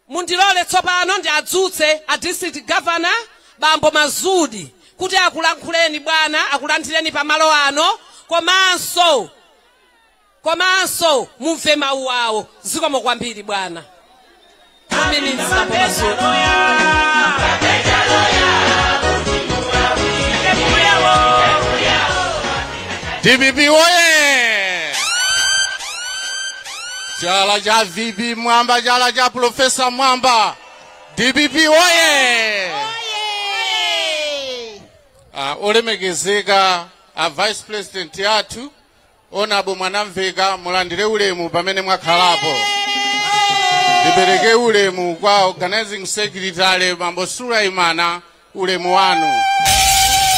Mundilole tsopano ndi adzutse a district governor Bambo Mazudi kuti akulankhuleni bwana, akulanthireni pamalo ano, komanso mumve mawu awo. Zikomo kwambiri bwana. DPP oye! Chala cha VP Mwamba, chala cha Professor Mwamba. DPP oye! Olemekezeka a Vice President yathu Honorable Mwanamveka, mulandire ulemu pamene mwakhalapo. Ndipereke ulemu kwa Organizing Secretary Bambo Sulaimana, ulemu wanu.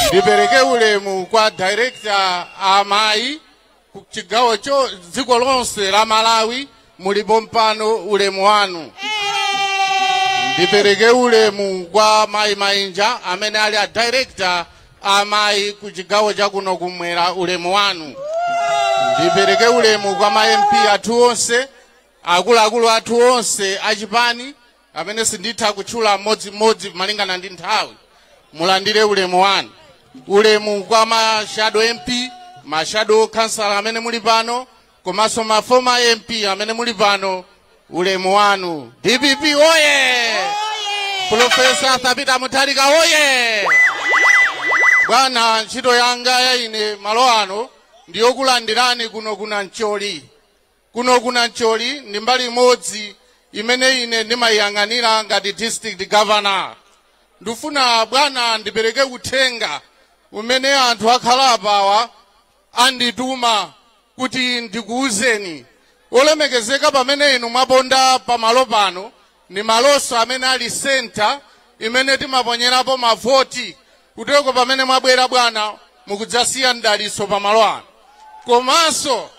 Ndipereke ulemu kwa Director Amayi kuchigawo dziko lonse la Malawi, mulipo mpano, ulemu wanu. Ndipereke ulemu kwa Mayi Mainja amene ali a Director Amayi kuchigawo chakuno kumwera, ulemu wanu. Ndipereke ulemu kwa ma MP athu onse, akuluakulu athu onse achipani amene sinditha kutchula mmodzi malingana ndi nthawi, mulandire ulemu wanu. Ulemu kwa ma shadow MP, ma shadow councilor amene muli pano, komanso ma former MP amene muli pano, ulemu wanu. DPP oye! Professor Thabita Mutharika oye! Bwana, ntchito yanga ya ine malo ano ndiyokulandirani kuno kuna Nancholi. Kuno kuna Nancholi ndi mbali imodzi imene ine ndimayang'anira ngati district governor. Ndifuna bwana ndipereke uthenga umene anthu akhalapawa andituma kuti ndikuuzeni. Olemekezeka pamene inu mwaponda pamalo pano ni maloso amene ali center imene timaponyerapo mavoti, kuteko pamene mwabwera bwana mukudzasiya ndaliso pamalo ano. Komanso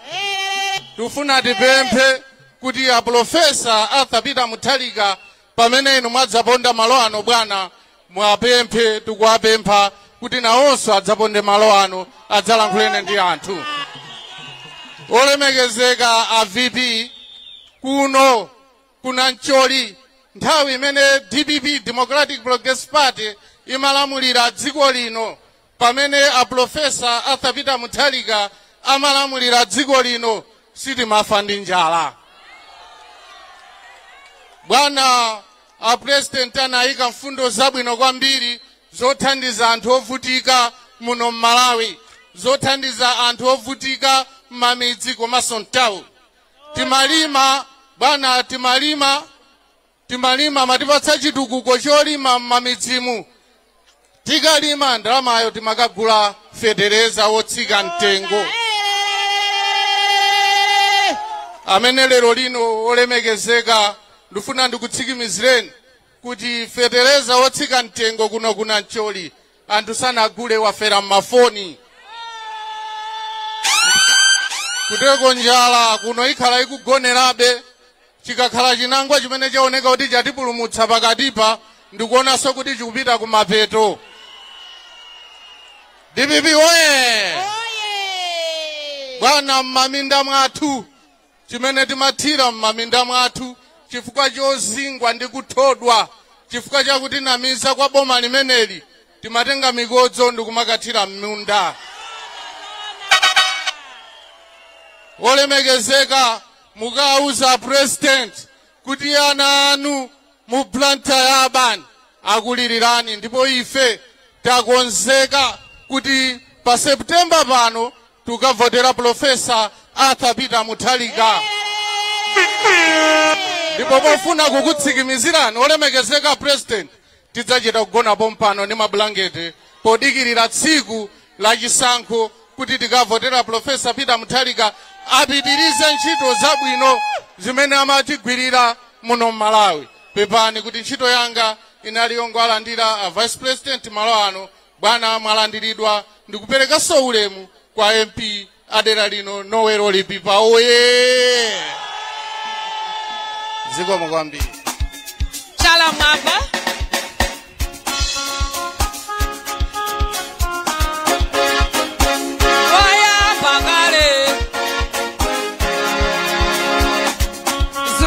tufuna tipemphe kuti a Professor Thabita Mutharika pamene inu mwadzaponda malo ano bwana, mwapemphe, tikuwapempha kuti nawonso adzaponde malo ano, adzalankhulene ndi anthu. Olemekezeka a VP kuno kuna Nancholi, nthawi imene DPP Democratic Progressive Party imalamulira dziko lino, pamene a Professor Thabita Mutharika amalamulira dziko lino, sitimafa ndi njala. Bwana, a President anayika mfundo zabwino kwambiri zothandiza anthu ovutika muno Malawi, zothandiza anthu ovutika m'mamidzi komanso mtawu. Timalima bwana, timalima matipatsa chitukuko cholima m'mamidzimu. Tikalima ndalamayo timakagula fetereza wotsika mtengo. Amene lero lino olemekezeka ndifuna ndikutsikimizireni kuti fetereza wotsika mtengo kuno kuna Nancholi anthu sanagule wafera m'mafoni. Kuteko njala kuno ikhala ikugonerabe, chikakhala chinangwa chimene chaoneka kuti chatipulumutsa pakatipa ndikuonanso kuti chikupita kumapeto. DPP oye! Bwana, m'maminda mwathu chimene timathira m'maminda mwathu chifukwa chozingwa ndi kuthodwa, chifukwa chakuti namiza kwa boma limeneli, timatenga mikodzo ndikumakathira m'munda. Olemekezeka mukauza President kuti ana anu mu planta ya abani akulirirani, ndipo ife takonzeka kuti pa September pano tukavotera Professor Thabita Mutharika. Ndipo pofuna kukutsikimizirani olemekezeka President, tidzachita kugona pompano ndi mablanketi podikirira tsiku la chisankho kuti tikavotera Professor Peter Mutharika apitirize ntchito zabwino zimene amatigwirira muno Malawi. Pepani kuti ntchito yanga inali yongoalandira a Vice President malo ano, bwana mwalandiridwa ndikuperekanso ulemu kwa MP adera lino Nowero Lipipa oye! Zikomo kwambiri. Chala Mwamba.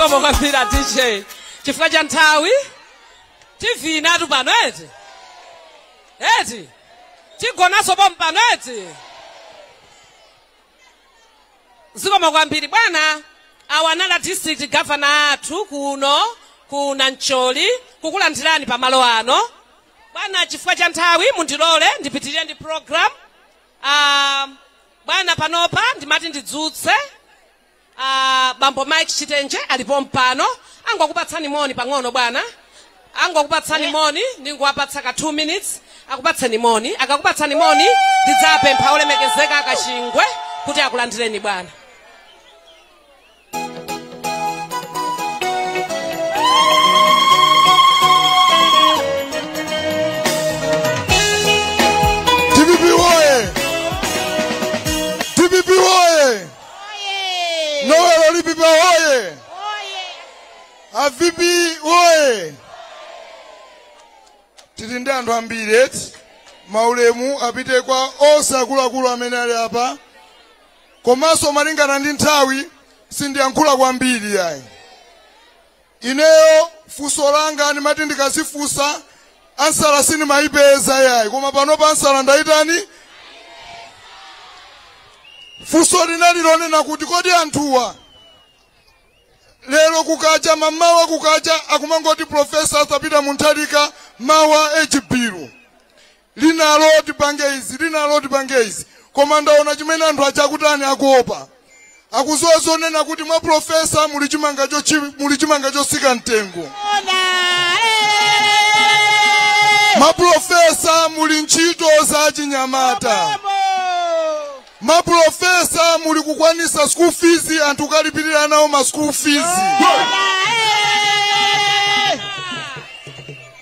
Zikomo kwambiri DJ. Chifukwa cha nthawi. TV inatu pano eti. Eti. Tigonaso pompano eti. Zikomo kwambiri bwana. Awanala district governor athu kuno ku Nancholi kukulandirani pamalo ano. Bwana chifukwa cha nthawi mundilole ndipitirire ndi program. Bwana panopa ndimati ndidzutse. Bambo Mike Chitenje alipo mpano. Angokupatsani moni pang'ono bwana. Angokupatsani moni ndingowapatsa ka 2 minutes. Akupatsani moni. Akakupatsani moni ndidzapempha olemekezeka akachingwe kuti akulandireni bwana. Noel Olipipa oye! Avipi oye! Titinde anthu ambiri eti maulemu apite kwa onse akuluakulu amene ali apa. Komanso malingana ndi nthawi sindiyankhula kwambiri yayi. Ineyo funso langa ndimati ndikazifunsa ansala sindimayipeza yayi. Koma panopa ansala ndayitani? Funso linalilonena kuti kodi anthuwa lero kukacha mamawa kukacha akumangoti profesa asapita munthalika mawa echipiru linalo tipange izi koma ndaona chimene anthu achakutani akuopa akuzozonena kuti mwa profesa muli chimanga chosika mtengo maprofesa muli ntchito za chinyamata maprofesa muli kukwanisa school fees anthu kalipirira nawo ma school fees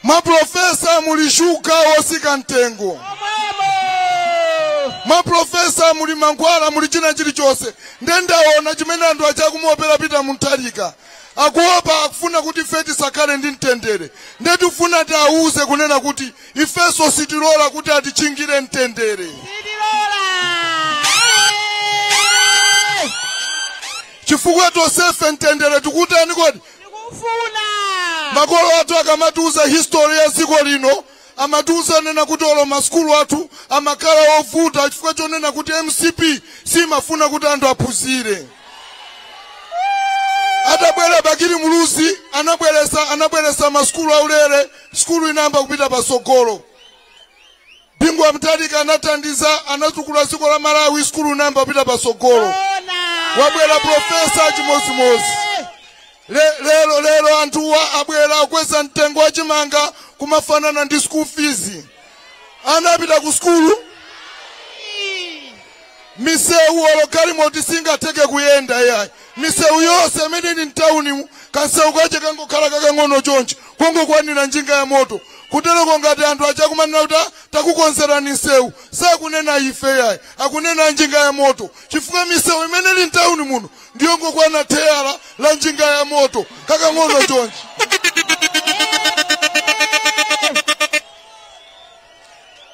maprofesa muli shuka osika mtengo maprofesa muli mankhwala muli china chilichonse ndendaona chimene anthu achakumopera pita munthalika akuopa akufuna kuti ife tisakhale ndi mtendere ndetifuna tiawuze kunena kuti ifeso sitilola kuti atichingire mtendere chifukwa tosefe mtendere tikutani kodi tikufuna makolo athu akamatiuza history ya dziko lino amatiuza nena kuti olo maskulu athu amakhala ovuta chifukwa chonena kuti MCP simafuna kuti anthu aphunzire atabwera bakiri muluzi anabweresa maskulu aulere skulu inamba kupita pasogolo bingwa mtalika anathandiza anatukula dziko la Malawi skulu inamba kupita pasogolo wabwera profesa chimozimozi lero anthuwa abwera akweza mtengo wa chimanga kumafanana ndi school fees anapita ku skulu misewu olokalimoti singateke kuyenda yayi misewu yonse imene ni mtauni kansewu kache kangokhala kakang'ono chonchi kongokwanira njinga ya moto kutereko ngati anthu achakumanena kuti takukonzerani nsewu sakunena ife yayi akunena njinga ya moto chifukwa misewu imene ili mtauni muno ndiyongokwana theyala la njinga ya moto kakang'ono chonchi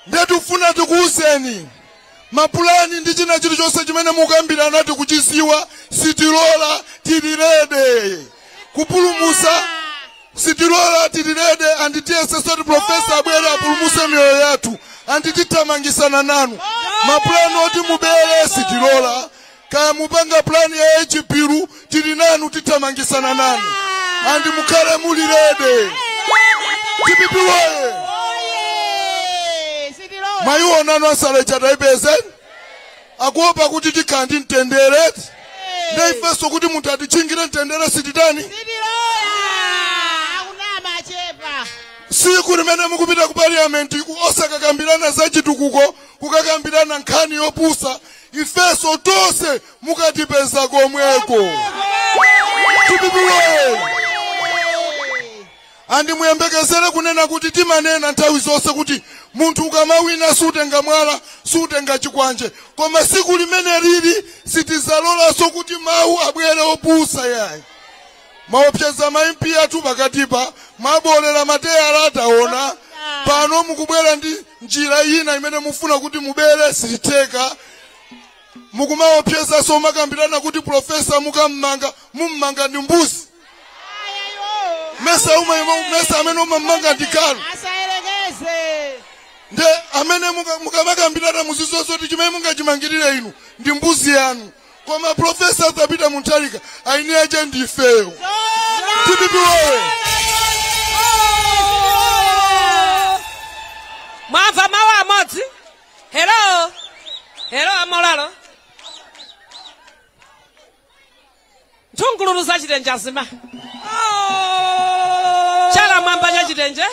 ndetufuna tikuuzeni mapulani ndi china chilichonse chimene mukambira nati kuchisiwa sitilola tilirede kupulumusa sitilola tilirede anditiyese soti profesa abwere apulumuse miyoyo yathu andititamangisana nanu mapulani oti mubere sitilola kaya mupanga plani ya echipiru tili nanu titamangisana nanu andi mukhale mulirede tipipiwoye mayiwona nwasale chataipezeni akuopa kuti tikhandi mtendere ndaifeso kuti munthu atichingire mtendere sititani siku limene mukupita ku parliament osakakambirana za chitukuko kukakambirana nkhani yopusa ifeso tonse mukatipeza komweko tipipiwoye andi muyembekezere kunena kuti timanena nthawi zonse kuti munthu ukamawina sutenga mwala sutenga chikwanje koma siku limene lili sitizalolanso kuti mawu abwere opusa yayi maopseza maimpi athu pakatipa mabolera mateyala ataona pano mukubwera ndi njira ina imene mufuna kuti mubere sititeka mukumaopseza so makambirana kuti profesa mummanga ndi mbuzi mesa amene umamanga ndikalo nde amene mukamakambirana muzizozo kuti chimene mungachimangirire inu ndi mbuzi yanu koma profesa atapita Mutharika aini ache ndifeyo tipipiwewe mwamva mawu amodzi. Hello amolalo ntungululu za chitenje azima chala mwamba cha chitenje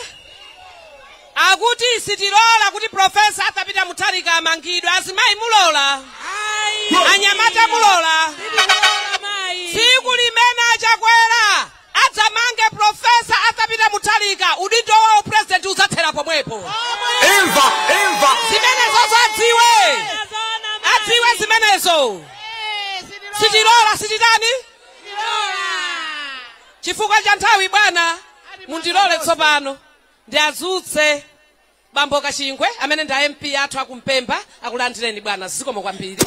akuti sitilola kuti profesa atapita Mutharika amangidwe. azimayi mulola, anyamata mulola, tsiku limene achakwera adzamange profesa atapita Mutharika udindo wawo president uzathera pomwepo. Imva zimenezo adziwe zimenezo. Sitilola sititani chifukwa cha nthawi bwana mundilole tsopano ndiazutse bambo Kachingwe amene ndi MP athu akumpemba akulandireni bwana. Zikomo kwambiri.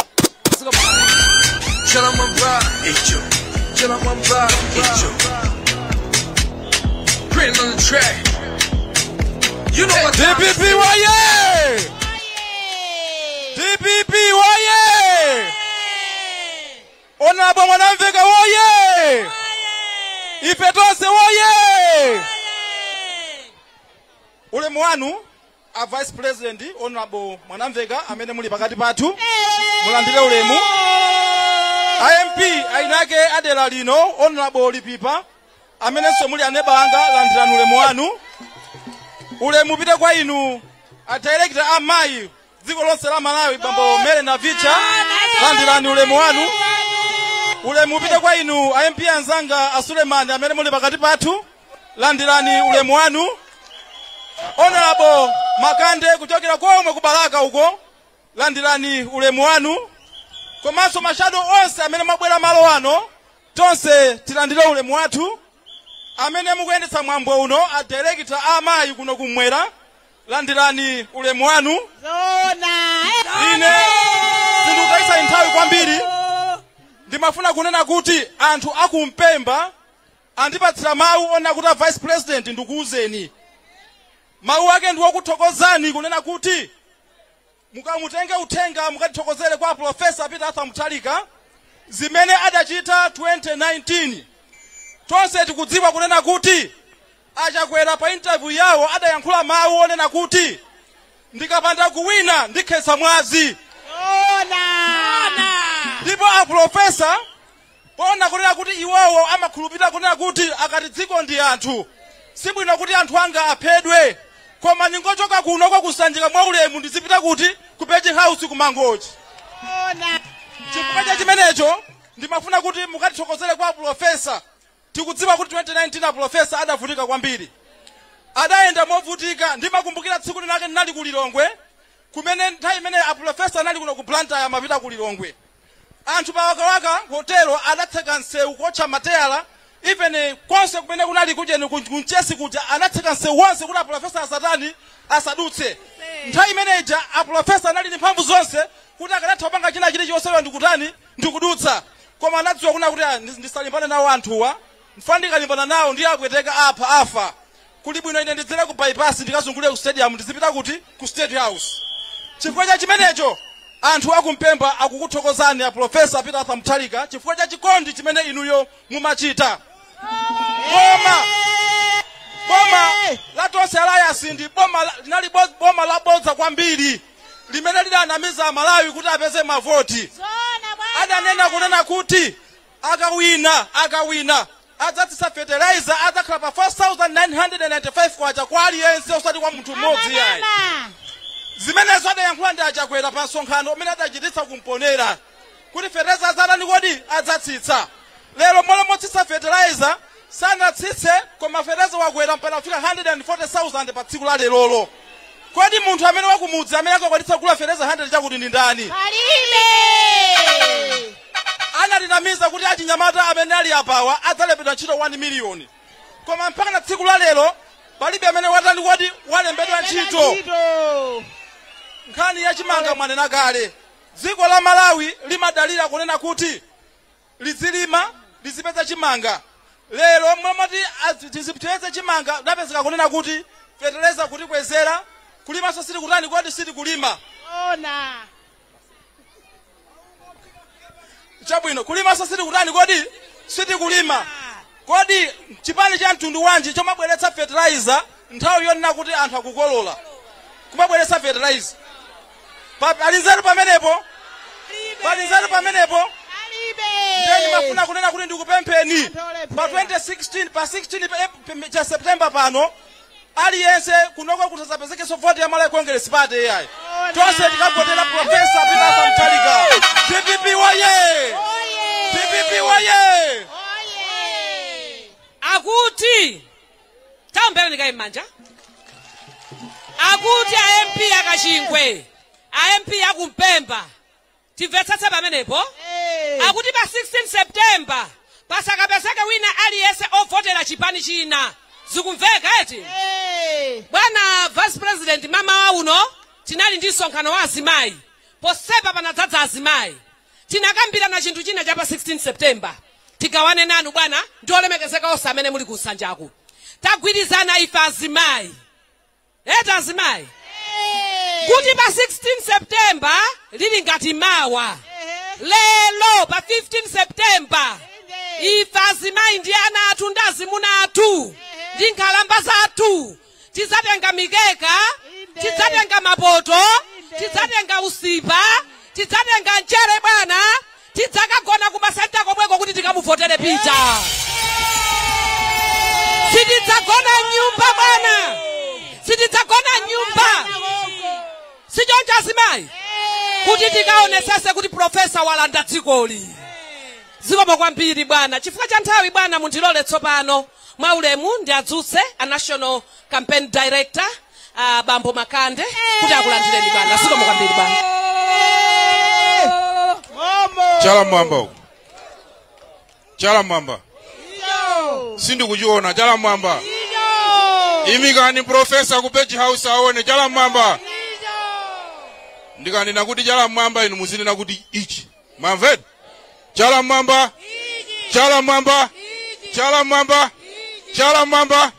You know what DPP waye! DPP waye! Honorable Mwanamveka waye! Ife tonse waye! Ulemu wanu a Vice President Honorable Mwanamveka amene muli pakati pathu mulandire ulemu. IMP ainake adela lino Honorable Lipipa amene so muli aneba anga landirani ulemu wanu. Ulemu pite kwa inu a director amayi dziko lonse la Malawi bambo Mere na Vicha landirani ulemu wanu. Ulemu pite kwa inu IMP anzanga a Sulemani amene muli pakati pathu landirani ulemu wanu. Honorable Makande kuchokera komwe kubalaka uko landirani ulemu wanu. Komanso mashado onse amene mabwera malo ano tonse tilandire ulemu wathu. Amene mukuyendetsa mwambo uno a director amayi kuno kumwera landirani ulemu wanu. Zoona ine sindikutayisa nthawi kwambiri ndimafuna kunena kuti anthu akumpemba andipatsira mawu ona kuti Vice President ndikuuzeni mawu ake ndi okuthokozani kunena kuti mukamutenge uthenga mukatithokozere kwa Professor Peter Mutharika zimene adachita 2019. Tonse tikudziwa kunena kuti achakwera pa interview yawo adayankhula mawu onena kuti ndikapanda kuwina ndikhetsa mwazi. Ndipo a professor pona kunena kuti iwowo amakhulupirira kunena kuti akati dziko ndi anthu sibwino kuti anthu anga aphedwe koma ningochoka kuno kwa kusanjika mwa ulemu ndizipita kuti ku Page House kumangochi. Chifukwa cha chimenecho ndimafuna kuti mukatithokozere kwa professor. Tikudziwa kuti 2019 a professor adavutika kwambiri. Adaenda movutika ndimakumbukira tsiku linake ndinali ku Lilongwe kumene nthawi imene a professor anali kuno ku Blantyre amapita ku Lilongwe. Anthu pawakawaka hotelo adatseka nsewu kocha mateyala even konse kumene kunali kujeni kunchesi kuja anatseka nsewu wonse kuti a professor asatani asadutse. Nthawi imeneja a professor anali ndi mphamvu zonse kuti akanatha kupanga china chilichonse ndikutani ndikudutsa koma anadziwa kuna kuti ndisalimbane nawo anthuwa mfandikalimbana nawo ndi akweteka apha afa kuli bwino ine ndidzere ku bypass ndikazungulire ku stadium ndizipita kuti ku State House. Chifukwa cha chimenecho anthu akumpemba akukuthokozani a Professor Peter Mutharika chifukwa cha chikondi chimene inuyo mumachita. Boma la tonse Ayasa ndi boma linali boma labodza kwambiri limene lidanamiza Malawi kuti apeze mavoti. Adanena kunena kuti akawina adzatsisa fertilizer adzakhala pa 4,995 kwacha kwa aliyense osati kwa munthu mmodzi yayi. Zimenezo adayankhula ndi achakwera pa nsonkhano umene adachititsa kumponera kuti fertilizer adzatani kodi adzatsitsa. Lero mole motsitsa fertilizer sanatsitse koma fertilizer wakwera mpaka kufika 140,000 pa tsiku la lerolo. Kodi munthu amene wakumudzi amene akakwanitsa kula fertilizer 100 chakuti ndi ndani? Palibe. Analinamiza kuti achinyamata amene ali apawa adzalembedwa ntchito 1 million. Koma mpaka na tsiku la lero palibe amene watani kodi walembedwa ntchito. Nkhani yachimanga mwanena kale. Dziko la Malawi limadalira kunena kuti lizilima lizipeza chimanga. lero mwamati tizipiteze chimanga napezeka kunena kuti feteleza kuti kwezera kulima so siri kutani kodi siri kulima Ona. Chabwino kulima so siri kutani kodi siri kulima kodi chipani cha mtundu wanji chomabweretsa fertilizer nthawi yonena kuti anthu akukolola kumabweretsa fertilizer alinzeru pamenepo palinzeru pamenepo ndeni mafuna kunena kuti ndikupempheni pa 2016 pa 16 cha September pano aliyense kunoko kutasapezeke so vote ya mala Congress party yayi tonse tikagotera Professor Pinasa Mtalika TPP waye TPP waye akuti tambera ndikaimanja akuti MP akachingwe MP akumpemba timvetsatse pamenepo akuti pa 16 September pasakapezeke wina aliyense ovotera chipani china zikumveka eti bwana Vice President mama wa uno tinali ndi msonkhano wa azimayi posepa panadzadza azimayi tinakambirana chinthu china cha pa 16 September tigawane nanu bwana ndiolemekezeka onse amene muli kusanjaku tagwirizana ife azimayi eti azimayi kuti pa 16 September lili ngati mawa lelo pa 15 September ife azimayi ndi ana athu ndi azimuna athu ndi nkhalamba zathu tidzatenga mikeka tidzatenga mapoto tidzatenga usipa tidzatenga mchere bwana tidzakagona kumasenta komweko kuti tikamuvotere pita sitidzagona nyumba bwana sitidzagona nyumba sichoncha azimayi kuti tikaonesese kuti profesa walanda dzikoli zikomo kwambiri bwana chifukwa cha nthawi bwana mundilole tsopano mwaulemu ndi adzutse a National Campaign Director Bambo Makande kuti akulandireni bwana zikomo kwambiri bwana Chala mwamba sindi kuchiona chala mwamba imikani profesa ku Page House aone chala mwamba ndikanena kuti chala mwamba inu muzinena kuti ichi mamvedi chala mwamba chala mwamba chala mwamba chala mwamba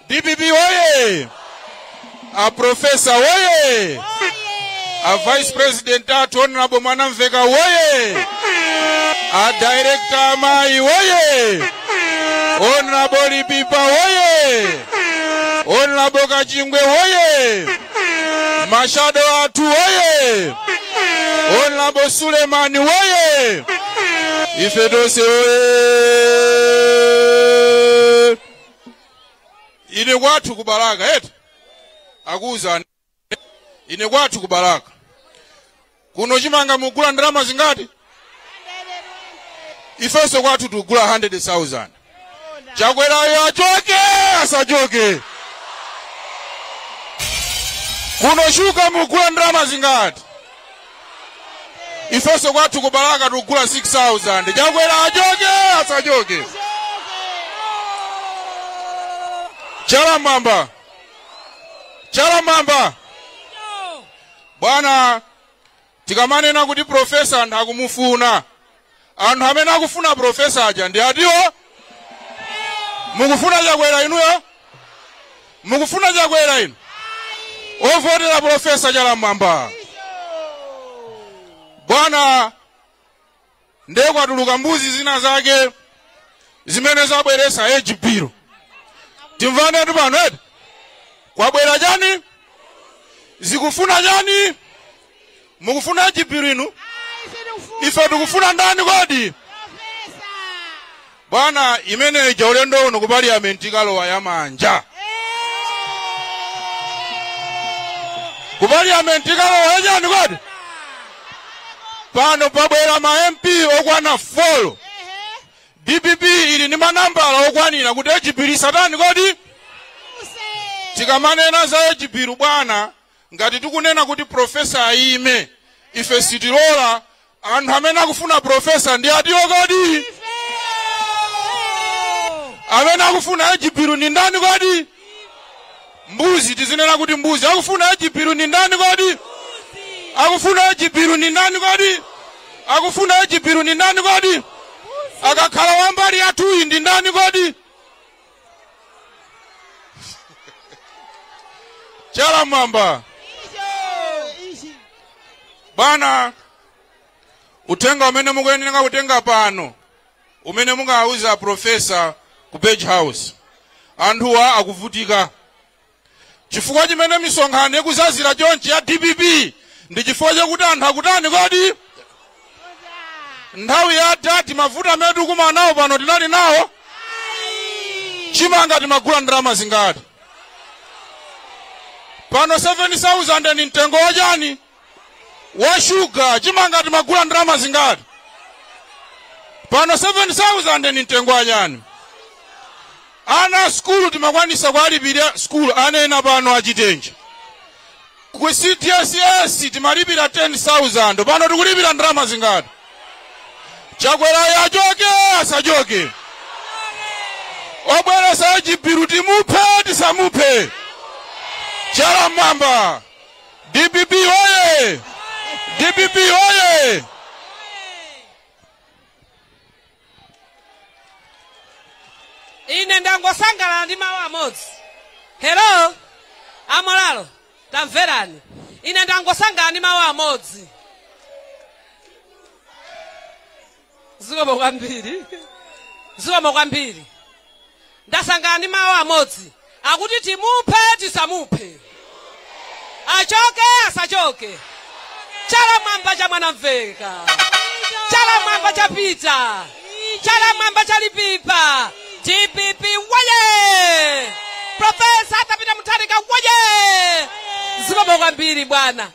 DPP woye a profesa woye a Vice President Honorable Mwanamveka woye a Director Mai woye Honorable Pipa woye Honorable Kachingwe woye Mashado atu woye Honorable Sulemani woye Ifedose woye ine watu kubaraka eti akuza ine watu kubaraka kuno chimanga mugula ndalama zingati ifeso kwatu tugula 100,000 chakwerayo achoke asachoke kuno shuka mugula ndalama zingati ifeso kwatu kubaraka tugula 6,000 chakwera achoke asachoke chala mamba bwana tikamanena kuti profesa ndakumufuna anthu amene akufuna profesa aja ndi atiwo mukufuna chakwera inuyo mukufuna chakwera inu ovotera profesa chala mwamba bwana ndiye kwatuluka mbuzi zina zake zimene zabweresa ejipiro timvane tu pano eti kwabwera chani zikufuna chani mukufuna ejipiro inu ife tikufuna ndani kodi bwana imene ija ulendo uno ku parliament kalowa yamanja ku parliament kalowa yachani kodi pano pabwera ma MP okwana 4 DPP ili ni manambala okwanira kuti ejipiri satani kodi tikamanena za ejipiru bwana ngati tikunena kuti profesa aime ife sitilola anthu amene akufuna profesa ndi atiwo kodi amene akufuna ejipiru ni ndani kodi mbuzi tizinena kuti mbuzi akufuna ejipiru ni ndani kodi akufuna ejipiru ni ndani kodi akufuna ejipiru ni ndani kodi akakhala wambali atuyi ndi ndani kodi? Chala mwamba. Bana, utenga umene mukuyenera kutenga pano, umene mungauza profesa ku Page House. Anthuwa akuvutika. Chifukwa chimene misonkhano yakuzazira chonchi ya DPP ndi chifukwa chakuti anthu akutani kodi? Nthawi yatha timavuta medu kumanawo pano tinali nawo. Chimanga timagula ndalama zingati? Pano 7,000 ni mtengo wachani? Wa shuga. Chimanga timagula ndalama zingati? Pano 7,000 ni mtengo wachani? Ana skulu timakwanisa kualipira skulu anena pano achitenja. Ku CTSS timalipira 10,000. Pano tikulipira ndalama zingati? Chakwera yachoke asachoke. Obweresa chipiru timuphe tisamuphe. Chala mwamba. DPP oye! DPP oye! Ine ndangosangala ndi mawu amodzi. Hello? Amolalo, tamverani. Ine ndangosangala ndi mawu amodzi. Zikomo kwambiri. Zikomo kwambiri. Ndasangala ndi mawu amodzi. Akuti timuphe tisamuphe. Achoke asachoke. Chala mwamba cha mwanamveka. Chala mwamba cha pita. Chala mwamba cha lipipa. DPP waye! Profesa tapita Mutharika waye! Zikomo kwambiri bwana.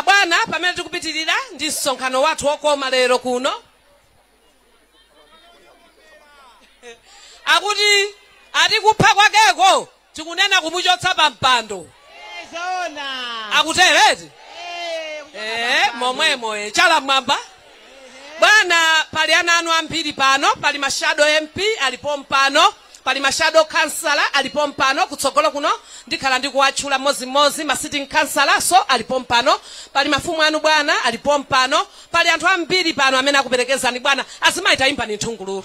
Bwana pamene tikupitirira ndi msonkhano wathu wokoma lero kuno. Akuti atikupha kwakeko tikunena kumuchotsa pa mpando. Zoona. Akutereti? Momwemo chala mwamba. Bwana pali ana anu ambiri pano, pali mashado MP alipo mpano, pali mashado councilor alipo mpano, kutsogolo kuno ndikhala ndikuwatchula mozi ma sitting councilor so alipo mpano, pali mafumu anu bwana alipo mpano, pali anthu ambiri pano amene akuperekezani bwana, azimaita impani nthungululu.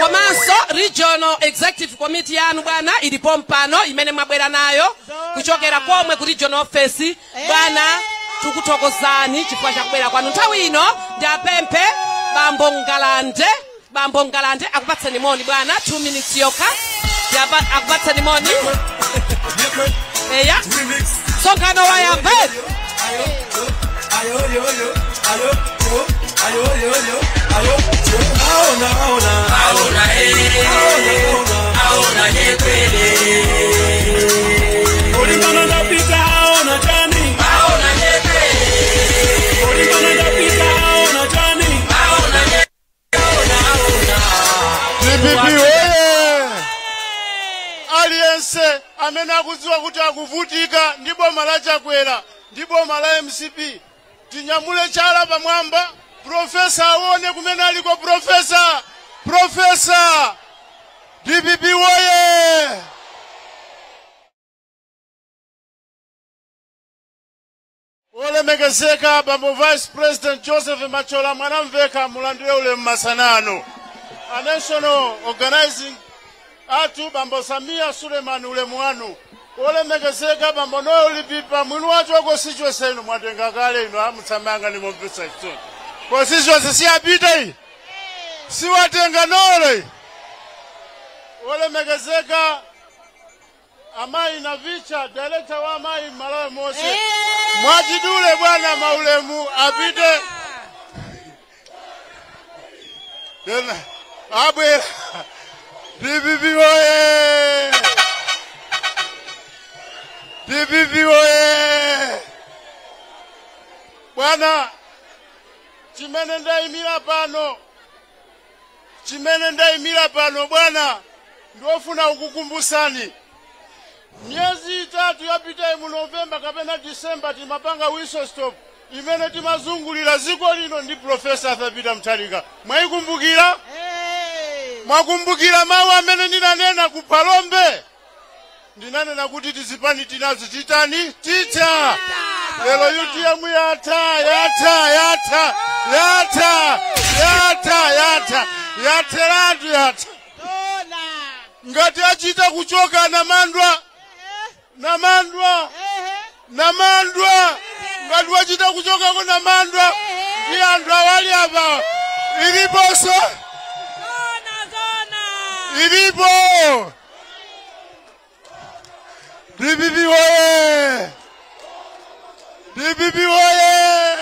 Komanso regional executive committee yanu bwana ilipo mpano imene mwabwera nayo kuchokera komwe ku regional office bwana. Tukuthokozani chifukwa chakubwera kwanu. Nthawi ino ndi apemphe Bambo Ngalande akupatseni moni bwana 2 minutes yokha. Akupatseni moni. Eya. Sonkhano wayamba. Aliyense amene akudziwa kuti akuvutika ndi boma la Chakwera ndi boma la MCP tinyamule chala pamwamba. Profesa aone kumene aliko profesa DPP woye. Olemekezeka Bambo Vice President Joseph Machola mwanamveka mulandire ule mmasanano. A national organizing atu Bambo Samia Suleiman ule mwanu. Olemekezeka Bambo Noyo lipipa mwinu watu wako sichwe senu mwatenga kale ino hamutsamanga ni mpesa chitoni. Kwa sichwe sisi apita hii. Siwatenga nole. Olemekezeka Amai na Vicha, director wa Amai Malawi Mose. Mwajidule bwana maulemu apite. Tena abwe DPP oye. DPP oye. Bwana chimene ndaimira pano bwana ndiofuna ukukumbusani. Miezi 3 yapita mu November kapena December timapanga whistle stop imene timazungulira ziko lino ndi Profesa Athapita Mutharika. Mwaikumbukira? Mwakumbukira mawu amene ndinanena ku Palombe? Ndinanena kuti tizipani tinazo titani? Lero UTM yata. Yatheratu. Ngati achita kuchoka namandwa. Ngati wachita kuchoka ko namandwa. Ndi anthu awali apa. Iliponso. Ilipo. DPP oye. DPP oye.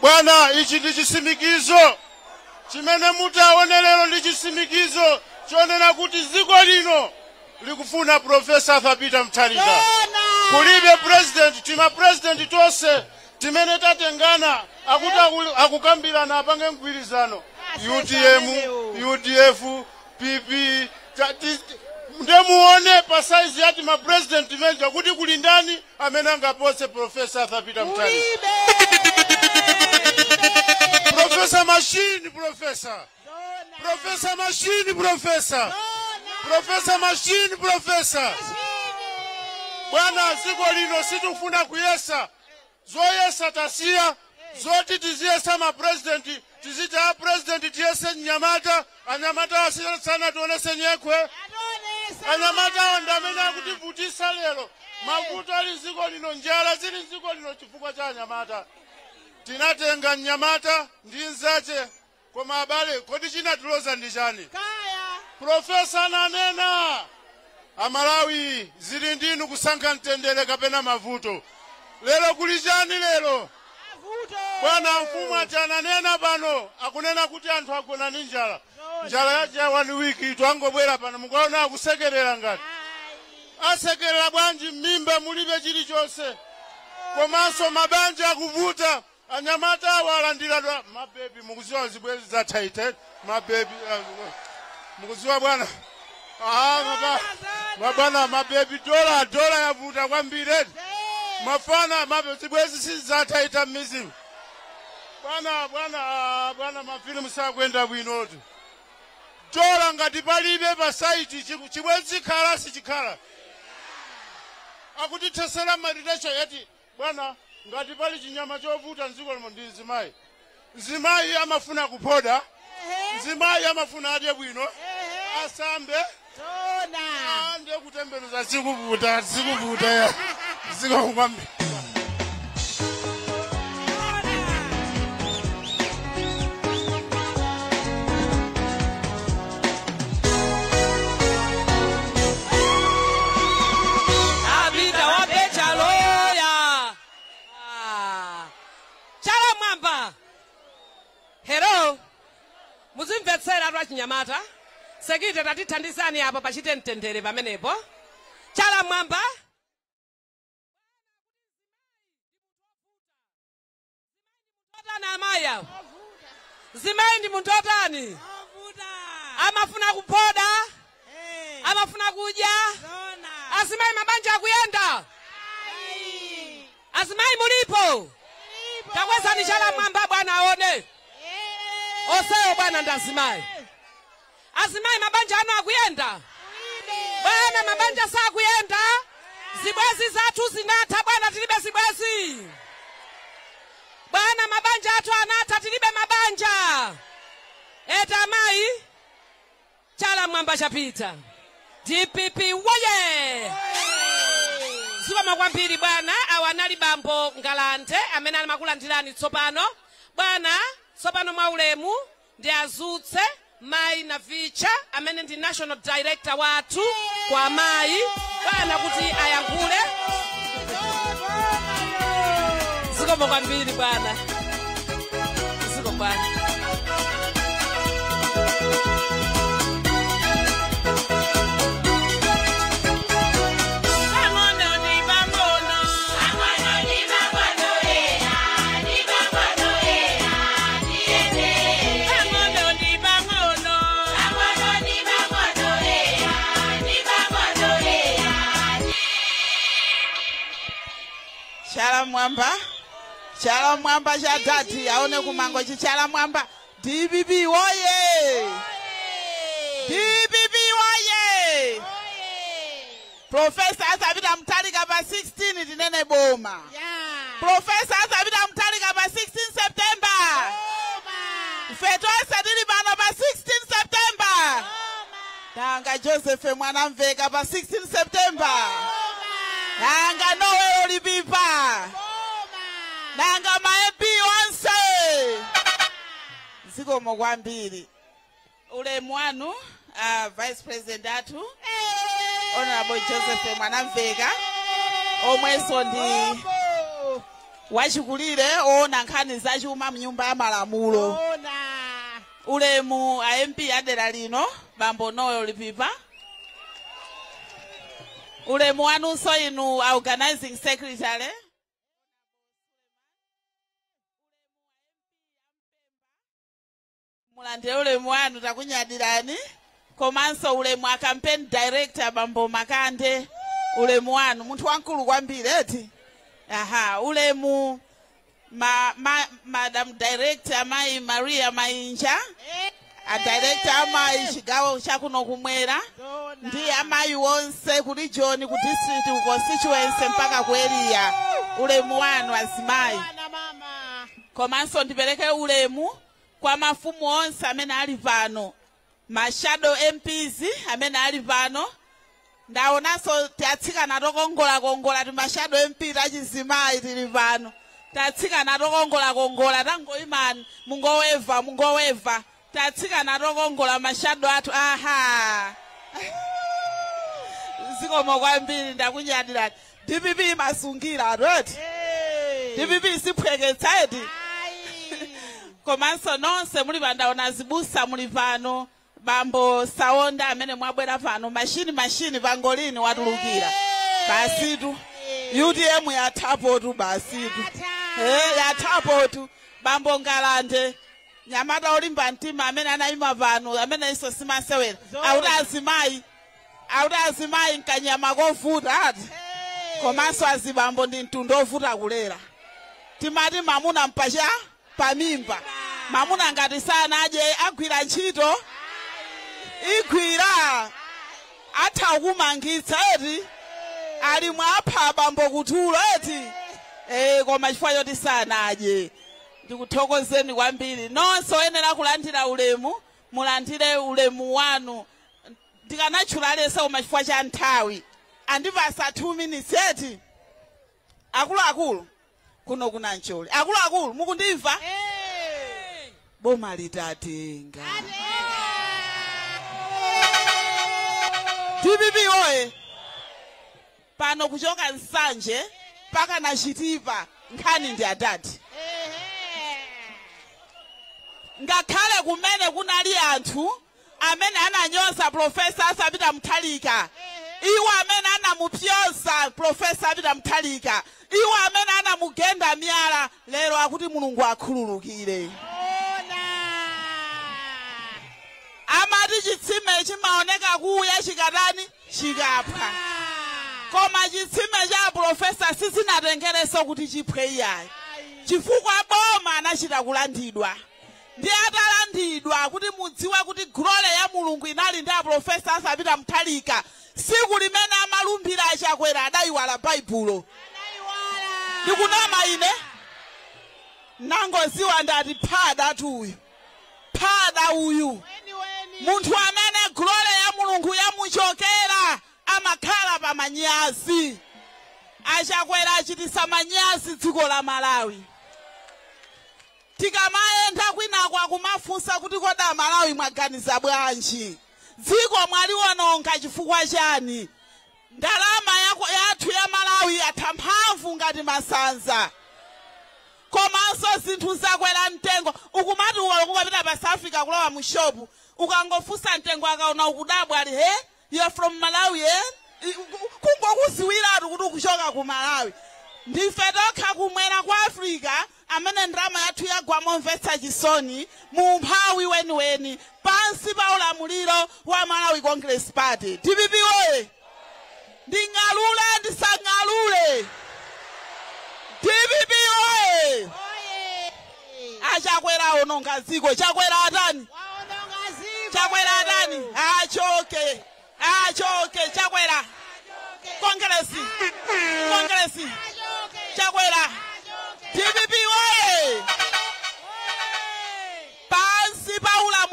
Bwana, ichi ndi chisimikizo. Chimene mutaone lero ndi chisimikizo chonena kuti dziko lino likufuna Profesa Peter Mutharika. Kulibe president, tima president tonse timene tatengana akukambirana apange mgwirizano. UTM, UDF, PP, ndemuone pa size yati ma president menja kuti kuli ndani amene angapose Profesa Peter Mutharika. Professor Machine, Professor. Professor Machine, Professor. Professor Machine, Professor. Bwana, dziko lino sitifuna kuyesa. Zoyesa tasiya. Zoti tiziyesa ma president. Tizita president tiyese Nyamata. Anyamata asiyesana tuonese nyekwe. Anyamata ondamena kutivutisa lero. Mavuto ali dziko lino, njala zili dziko lino chifukwa cha Anyamata. Tinatenga Nyamata ndi nzache koma abale kodi chinatuloza ndi chani? Profesa nanena Amalawi zili ndinu kusankha mtendere kapena mavuto. Lero kuli chani lero? Bwana mfumu ati ananena pano akunena kuti anthu agona ndi njala. Njala ya 1 week itu angobwera pano mukaona akusekerera ngati. Asekerera bwanji mmimba mulibe chilichonse. Komanso mabanja akuvuta. Anyamata walandira mabebi mukuziwa zibwezi za tight mabebi mukuziwa bwana bwana mabebi dola yavuta kwambiri mafana mabebi zibwezi si za tight mizimu bwana mafilimu sakwenda bwino dola ngati palibe pa site chibwezi khala si chikhala akuti tesera marilecho yati bwana ngati pali chinyama chovuta nziko limo ndi Nzimayi. Nzimayi amafuna kupoda. Nzimayi amafuna adye bwino. Asambe. Ande kutembenuza zikuvuta ya. Zikukwambi. Hello. Muzimvetsera atwa Chinyamata. Sekite tatithandizani apa pachite mtendere pamenepo. Chala mwamba. Amaya. Zimayi ndi munthu otani? Amafuna kupoda. Amafuna kudya. Azimayi mabanja akuyenda. Azimayi mulipo. Takwezani chala mwamba bwana aone. Oseyo bwana ndazimayi. Azimayi mabanja ano akuyenda. Bwana mabanja sa akuyenda. Zibwezi zathu zinatha bwana tilibe zibwezi. Bwana mabanja athu anatha tilibe mabanja. Eta mai. Chala mwamba chapita. DPP woye. Zikoma kwambiri bwana awanali bambo Ngalante amene ali makulandirani tsopano. Bwana tsopano mwaulemu ndi azutse Mai na Vicha amene ndi national director wathu kwa Mai bwana kuti ayankhule. Zikoma kwambiri bwana. Zikoma bwana. Chala mwamba cha dati aone kumango chichala mwamba DPP woye. DPP woye. Profesa Peter Mutharika pa 16 tinene boma. Professor Asabita Mtalika pa 16 September. Fetosa tili pano pa 16 September. Nanga Joseph Mwanamveka pa 16 September. Nanga Noel Olipipa. Nanga maepi onse. Zikomo kwambiri. Ule mwanu Vice President atu Honorable Joseph Mwanamveka omweso ndi wachikulire ona nkhani zachuma mnyumba ya malamulo. Ulemu MP adera lino Bambo Noel Olipipa. Ulemu wanunso inu organizing secretary mulandire ulemu wanu takunyadirani. Komanso ulemu a campaign director Bambo Makande ulemu wanu muntu wankulu kwambiri eti. Aha, ulemu Madam Director Mai Maria Mainja, a director Amai chigawo chakuno kumwera, ndi amayi wonse ku region ku district ku constituency mpaka ku area. Ulemu wanu azimayi. Komanso ndipereke ulemu kwa mafumu onse amene ali pano. Shadow MPs amene ali pano. Ndaonanso tiatsikana tokongola ti Shadow MP tachizimayi tili pano. Tatsikana tokongola tangoimani mungoweva tatsikana tokongola Shadow atu. Aha. Zikomo kwambiri ndakunyadirani. DPP masungira ati. DPP siphweketsa eti. Komanso nonse muli pandaona zibusa muli pano. Bambo Saonda amene mwabwera pano mashini pangolini watulukira. Basitu. UDM yathapo tu basitu. Yathapo tu. Bambo Ngalande. Nyamata olimba mtima amene anayima pano amene iso simasewera. Auda azimayi nkanyama kovuta ati. Komanso azibambo ndi mtundu ovuta kulera. Timati mamuna mpasha pamimba. Mamuna ngati sana aje agwira ntchito. Igwira atha kumangitsa eti ali mwapha bambo kutulo eti koma chifukwa choti sanaje. Ndikuthokozeni kwambiri nonse oyenera kulandira ulemu mulandire ulemu wanu. Ndikanatchulalesa koma chifukwa cha nthawi andipasa 2 minutes eti. Akuluakulu kuno kuna Nancholi akuluakulu mukundimva. Boma litatenga DPP oye pano kuchoka Nsanje paka na Chitipa nkhani ndi atati. Ngakhale kumene kunali anthu amene ananyoza Professor Asabita Mtalika, iwo amene anamupyoza Professor Asabita Mtalika, iwo amene anamugenda miyala, lero akuti Mulungu akhululukire. Amati chitsime chimaoneka kuya chikatani chikapha. Koma chitsime cha Professor sisinatengereso kuti chiphwe iyayi. Chifukwa boma anachita kulandidwa. Ndi atalandidwa kuti mudziwe kuti glory ya Mulungu inali ndi Professor Asabita Mtalika. Siku limene amalumbira achakwera adayiwala Baibulo. Ndikunama ine nangoziwa ndati phada tuyu. Phada uyu. Munthu amene glory ya Mulungu yamuchokera amakhala pa manyazi. Achakwera achitisa manyazi dziko la Malawi. Tikamayenda kwinako akumafunsa kuti koda Malawi mwaganiza bwanji. Dziko mwaliwononga chifukwa chani. Ndalama yathu ya Malawi atha mphamvu ngati masanza. Komanso zinthu zakwera mtengo. Ukumati ukapita pa South Africa kulowa mu shopu ukangofunsa mtengo akaona ukudabwa ali you're from Malawi kungokuziwiratu kuti ukuchoka ku Malawi. Ndife tokha kumwera kwa Africa amene ndalama yathu yagwa momvetsa chisoni mu mphawi weniweni pansi pa ulamuliro wa Malawi Congress Party. DPP oye nding'alule ndisang'alule. DPP oye achakwera ononga dziko chakwera atani. Chakwera atani achoke chakwera kongresi chakwera DPP oye! Pansi paula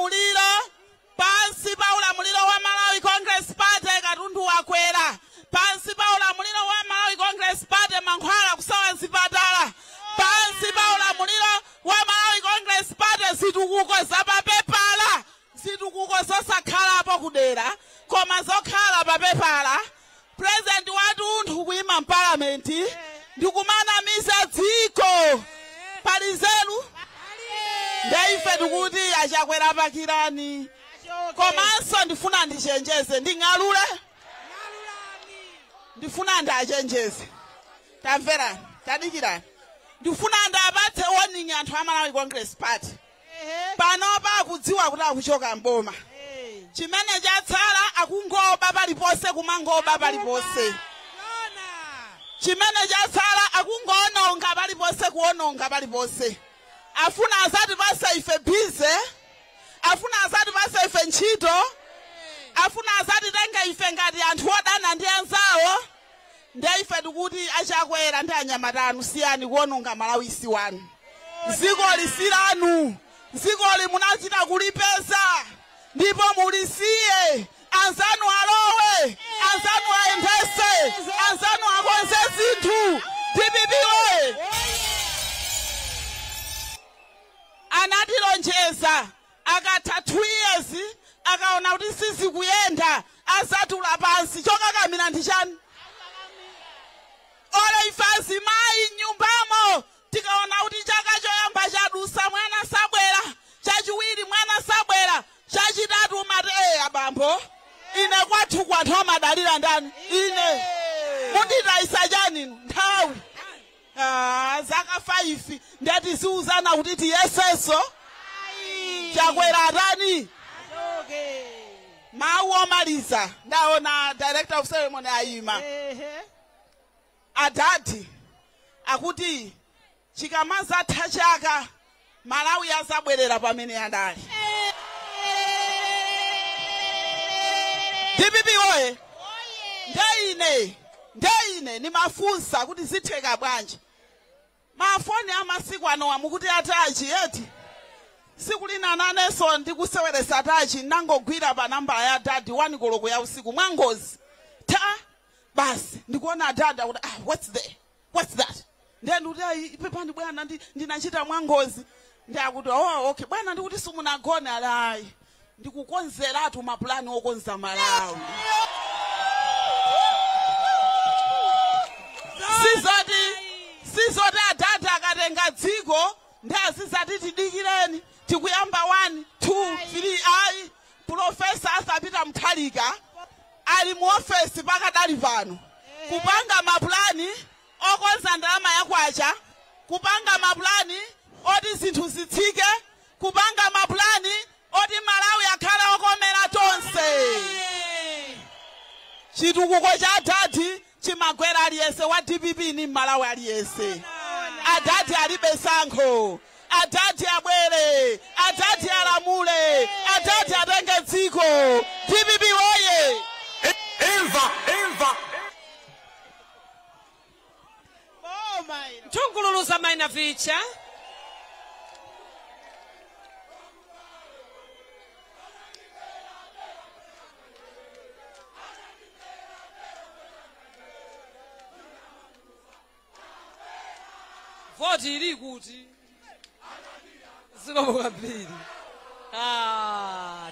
mulilo wa Malawi Congress Party katundu wakwera. Pansi paula mulilo wa Malawi Congress Party mankhwala kusawa nzipatala. Pansi paula mulilo wa Malawi Congress Party zitukuko zapapepala. Zitukuko zosakhalapo kudera. Koma zokhala papepala. President watunthu kuima mparlamenti. Ndikumana misa dziko. Palizelu. Ndaife tukuti achakwera pakirani. Komanso ndifuna ndichenjeze. Nding'alule. Ndifuna ndachenjeze. Tamvera. Tadikirani. Ndifuna ndapatse warning anthu a Malawi Congress Party. Panopa kudziwa kuti akuchoka mboma. Chimene chatsala akungoba palipose kumangoba palipose. Chimene chatsala akungononga palipose kuononga palipose. Afuna azati basa ife bize. Afuna azati basa ife ntchito. Afuna azati tenga ife ngati anthu odana ndi anzawo. Ndaife tukuti achakwera ndi anyamatanu siyani kuononga Malawi si wanu. Dziko lisiranu. Dzikoli munachita kulipeza. Ndipo mulisiye. Anzanu alowe. Anzanu aendese. Anzanu akonze zinthu. DPP we. Anatilonjeza. Akatha 2 years. Akaona kuti sisi kuyenda. Azatula pansi. Choka kamina ndichani. Ole ifazi mai nyumbamo. Tikaona kuti chaka choyamba chadusa mwana sabwera. Chachiwiri mwana sabwera. Chachitatu mate abambo. Ine kwathu kwanthu madalira ndani. Ine. Munditaisa chani nthawi. Zaka 5 ndati siuzana kuti tiyeseso. Chakwera atani. Mawu omaliza. Ndaona director of ceremony ayima. Adadi. Akuti chikamaza tachaka Malawi azabwerera pamene adali. DPP oye. Ndeine nimafunsa kuti zitheka bwanji. Mafoni amasiku ano amukuti atachi eti. Siku lina naneso ndikuseweresa atachi nangogwira pa namba ya dadi 1 koloko ya usiku mwangozi. Basi ndikuona dada kuti what's that? Then utai pepani bwana ndinachita mwangozi. Ndakuti okay bwana ndikuti simunagona alai. Ndikukonzeratu mapulani okonza Malawi. Sizoti adada akatenga dziko ndazizati tidikireni tikuyamba 1 2 3 ayi professor asapita mkhalika ali mu office pakadali pano kupanga mapulani okonza ndalama yakwacha kupanga mapulani oti zinthu zitsike kupanga mapulani oti Malawi akhala okomera tonse chitukuko cha dadi chimagwera aliyese wa DPP ni Malawi aliyese adadi alibe sankho adadi abwere adadi alamule adadi atenge dziko DPP oye Imva. Tungululuza maina vicha. Voti ili kuti. Ziko mwambili.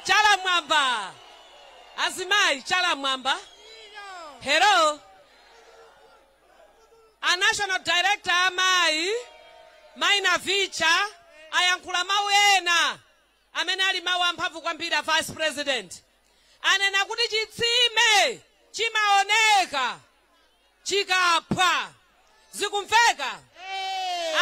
Chala mwamba. Azimai, chala mwamba. Hello. A national director amai maina vicha ayankhula mawu ena amene ali mawu amphamvu kwambiri a vice president anena kuti chitsime chimaoneka chikapha zikumveka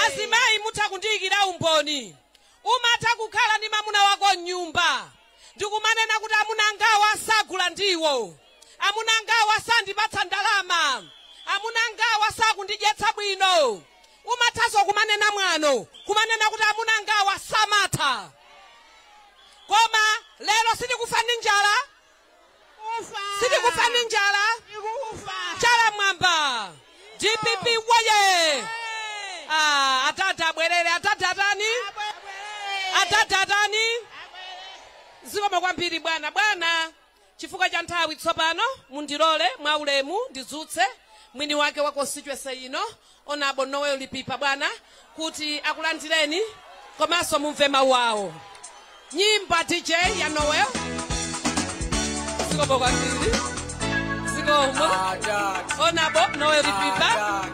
azimayi mutha kundiyikira umboni umatha kukhala ndi mamuna wako nyumba ndikumanena kuti amuna ngawa asagula ndiwo amuna ngawa asandipatsa ndalama amuna ngawa sakundidyetsa bwino umathaso kumanena mwano kumanena kuti amuna ngawa samatha koma lero sitikufa ndi njala sitikufa ndi njala chala mwamba DPP waye Atate abwerere. Atate atani? Atate atani? Zikomo kwambiri bwana. Bwana, chifukwa cha nthawi tsopano mundilole mwaulemu ndidzutse mwini wake wa constituency ino Honorable Noel Lipipa bwana kuti akulandireni komanso mumve mawu awo. Nyimba DJ ya Noel. Zikomo kwambiri. Zikomo. Honorable Noel Lipipa.